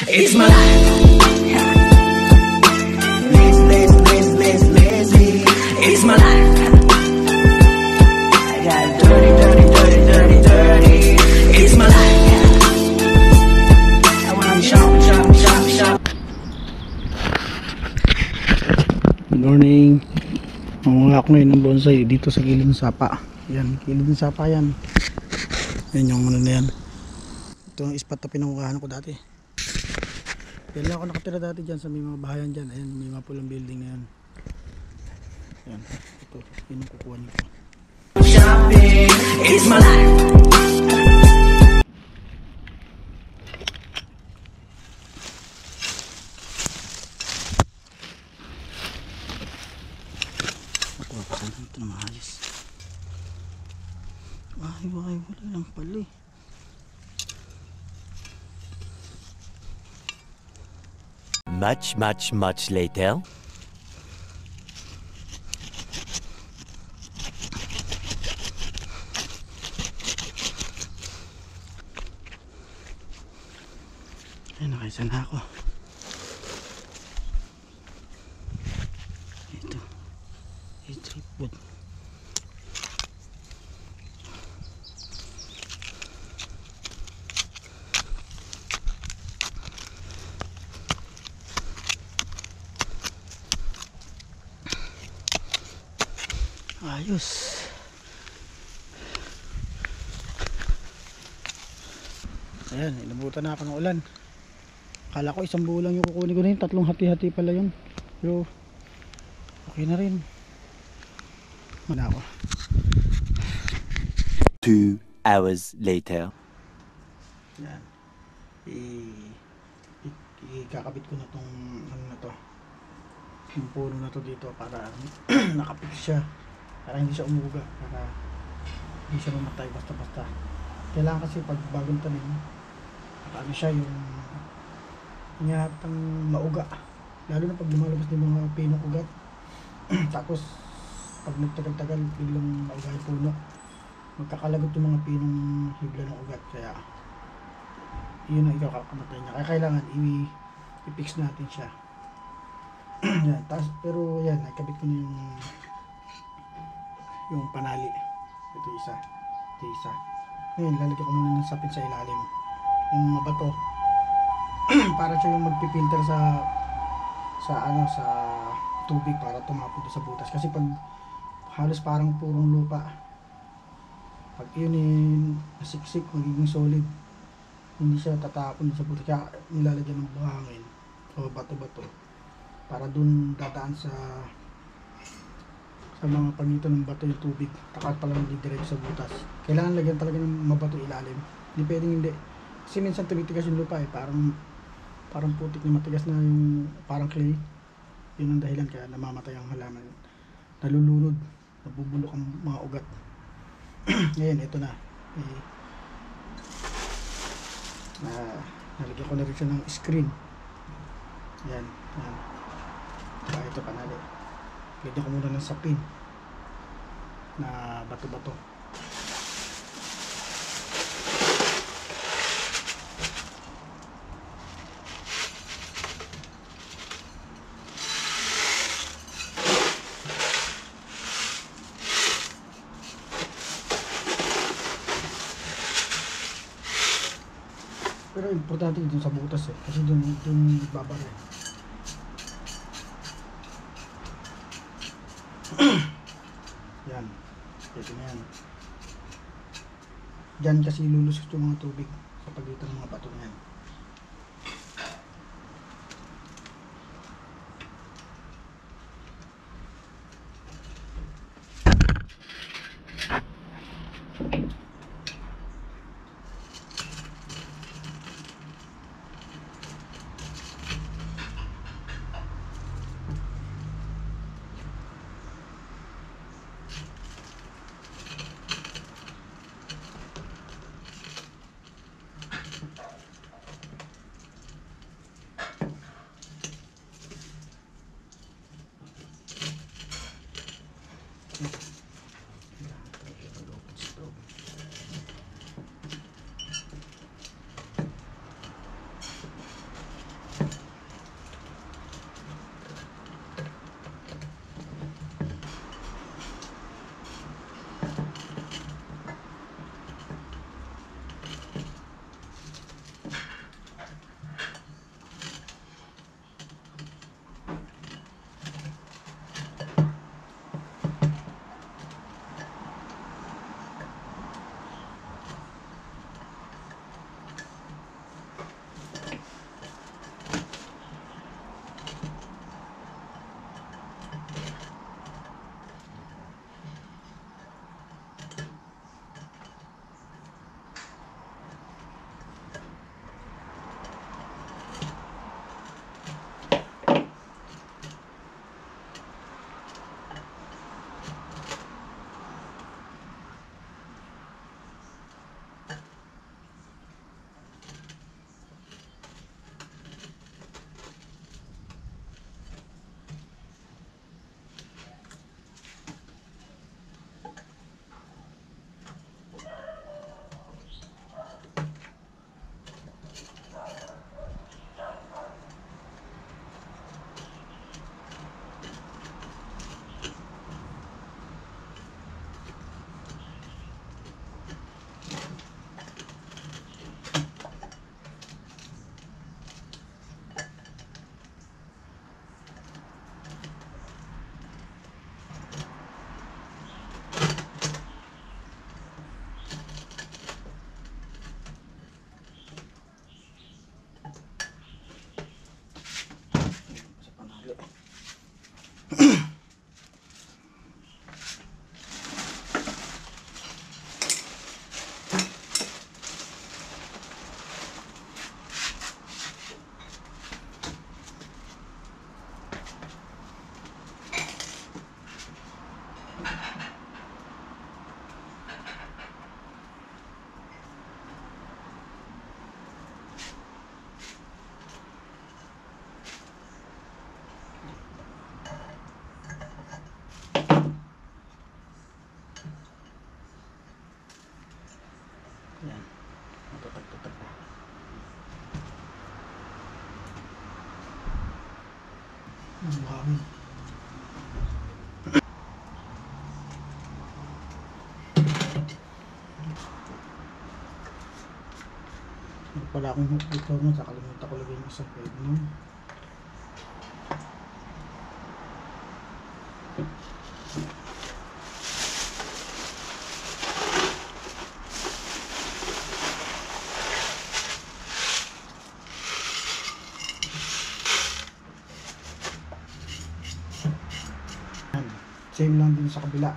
It's my life. Lazy. It's my life. I got dirty. It's my life. I wanna shop. Good morning. Mamula ako ngayon ng bonsai dito sa gilid ng sapa. Yan, gilid ng sapa yan. Yan yung ano na yan. Ito yung spot na pinangukahan ko dati. Yan lang ako nakatira dati dyan sa may mga bahayan dyan. Ayan, may mga pulang building na yan. Yan, ito, yun yung kukuha nito. Shopping, it's my life. Ito na maayos. Wala lang pala eh. Much later. Ay, nakaisa na ako. Ito. Tripod. Ayos. Ayan, inabutan na ako ng ulan. Akala ko isang buo lang yung kukunin ko na yun. 3 hati-hati pala yun. Pero okay na rin. Wala ako. 2 hours later. Yan. Ikakabit ko na tong ano na to. Yung puno na to dito para nakapit siya. Para hindi siya umuga. Para hindi siya mamatay basta-basta. Kailangan kasi pag bagong tanim, ano siya yung ingatang mauga. Lalo na pag lumalabas ng mga pinong ugat. Tapos pag nagtagal-tagal biglang mauga yung puno, magkakalagot yung mga pinong higla ng ugat. Kaya yun ang ikakamatay niya. Kaya kailangan i-fix natin siya. Yan, pero yan, nakabit ko na yung panali. Ito isa. Ngayon lalagyan ko muna ng sapin sa ilalim yung mabato para siya yung magpipilter sa tubig para tumapunta sa butas. Kasi pag halos parang purong lupa, pag yun nasiksik, magiging solid, hindi siya tatapon sa butas. Kaya nilalagyan ng buhangin o bato-bato para dun dadaan sa mga pagitan ng bato yung tubig. Takat pala didiretso sa butas. Kailangan lagyan talaga ng mabato ilalim. Hindi pwedeng hindi. Kasi minsan tumitigas yung lupa eh. Parang putik na matigas na yung parang clay. Yun ang dahilan kaya namamatay ang halaman. Nalulunod. Nabubulok ang mga ugat. Ngayon, ito na. Nalagyan ko na rin siya ng screen. Yan. Ito panali. Lagyan ko muna ng sapin na bato-bato. Pero importante dito sa butas eh, kasi dun babara eh. Yan, ito na yan. Diyan kasi lulusot yung mga tubig sa pagitan ng mga bato na yan. Ang buhangin. Ano pala akong hook dito mo, nakalimutan ko lagay yung isang pwede nun. Same lang din sa kabila.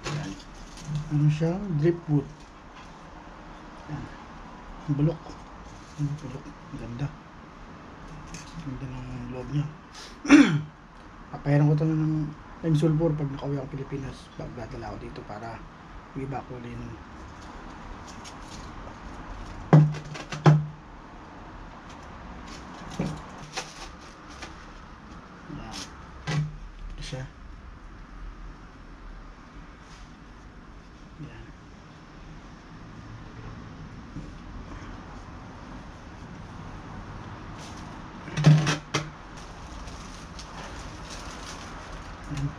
Yan. Ano siyang driftwood. Yan. Ang bulok. Ang bulok. Ang ganda. Ang ganda ng loob niya. Papayaran ko ito ng lime sulfur pag nakauwi ako Pilipinas. Pag dadala ako dito para i-back ulit. Yan. Ito siya. Yan. Yan.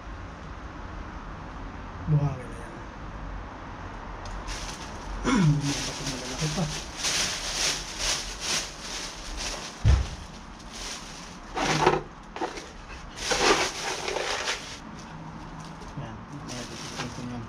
Buhangin na yan. Hindi pa ito malalaki pa. Yan. Ayan, ito yan.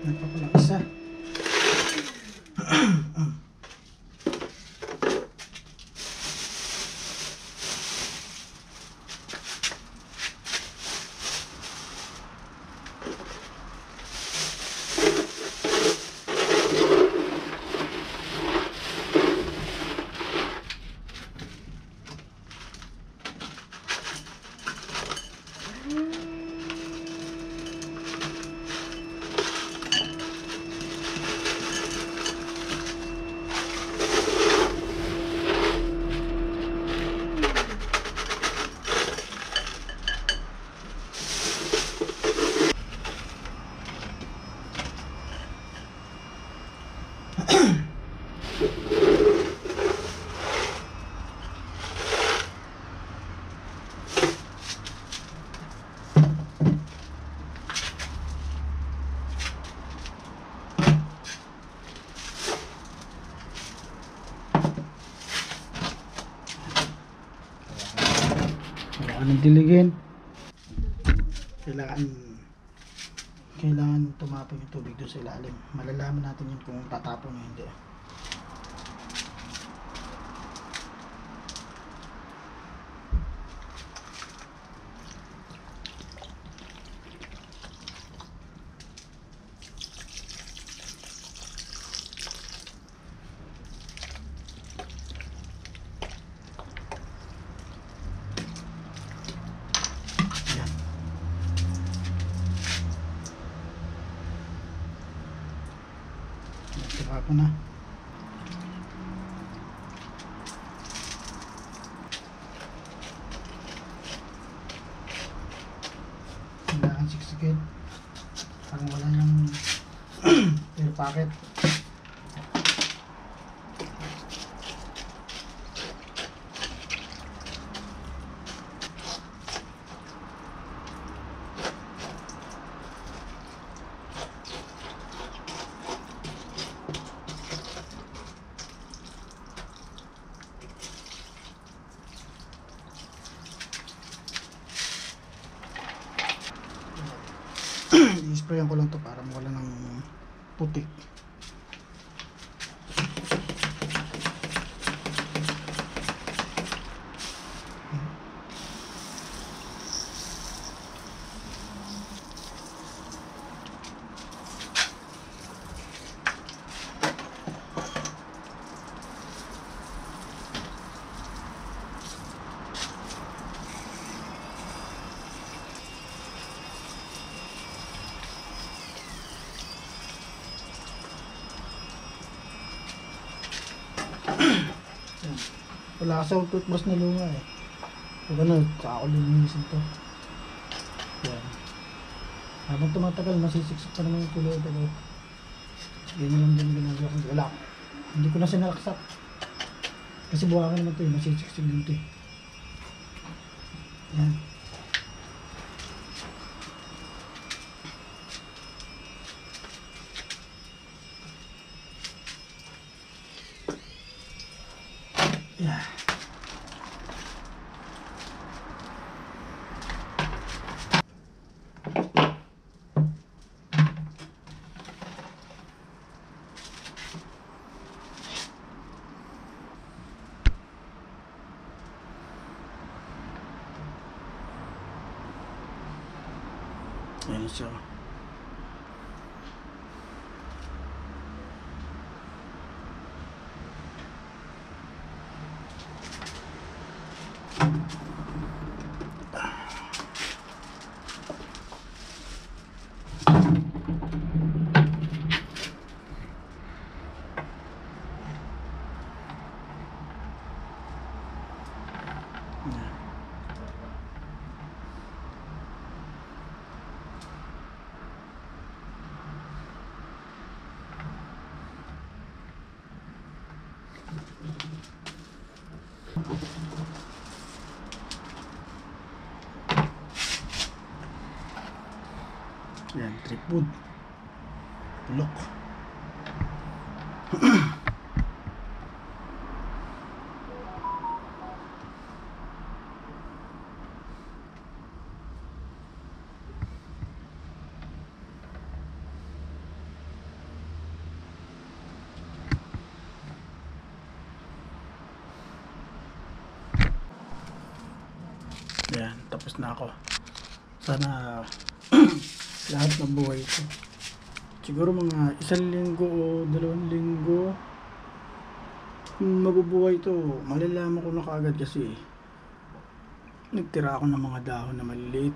Nagpapalak isa. Kailangan diligin. Kailangan tumapon yung tubig doon sa ilalim. Malalaman natin yun kung tatapon o hindi. ko na. Kailangan siksikin. Parang wala yung air pocket. I-sprayan ko lang to para mawala ng putik. Wala kasi akong toothbrush na luma eh. Pag ano, saka ako lilinisin to. Yan. Habang tumatagal, masisiksik pa naman yung tuloy. Pero ganyan lang din ginagawa ko. Wala. Hindi ko na sinalaksak. Kasi buwakan naman to eh. Masisiksik din to eh. Yan. Yeah. Ayan siya. Yan, tripod. Tulok. Yan, tapos na ako. Sana lahat ng buhay ko. Siguro mga 1 linggo o 2 linggo mabubuhay ito. Malalaman ko na kaagad kasi nagtira ako ng mga dahon na maliliit.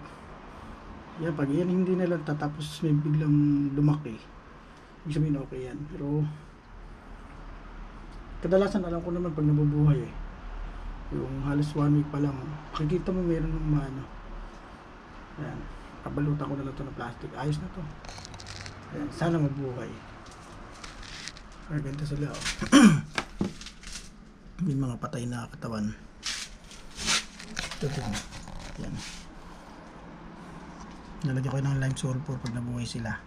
Yan, pag yan hindi na lang tatapos may biglang lumaki, ibig sabihin okay yan. Pero kadalasan alam ko naman pag nabubuhay eh, yung halos 1 week pa lang makikita mo meron ng ano. Ayan, pabalutan ko na lang ito ng plastic. Ayos na to. Ayan, sana mabuhay. Ay, ganito sila oh. May mga patay na katawan. Ito din. Ayan. Nalagyan ko ng lime sulfur pag nabuhay sila.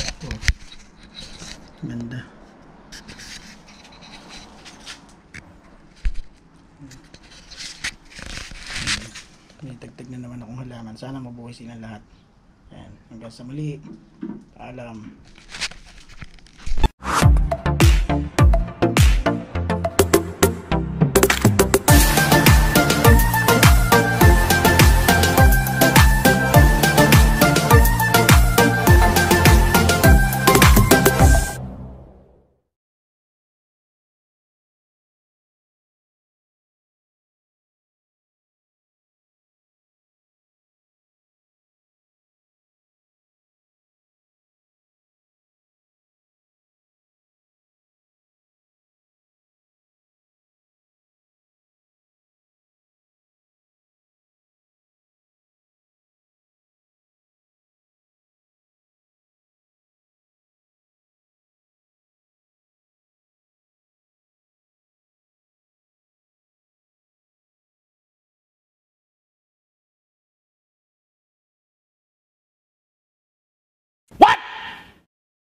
Ito. Ganda. May tagtag na naman akong halaman. Sana mabuhay sila lahat. Ayan. Hanggang sa muli. Paalam.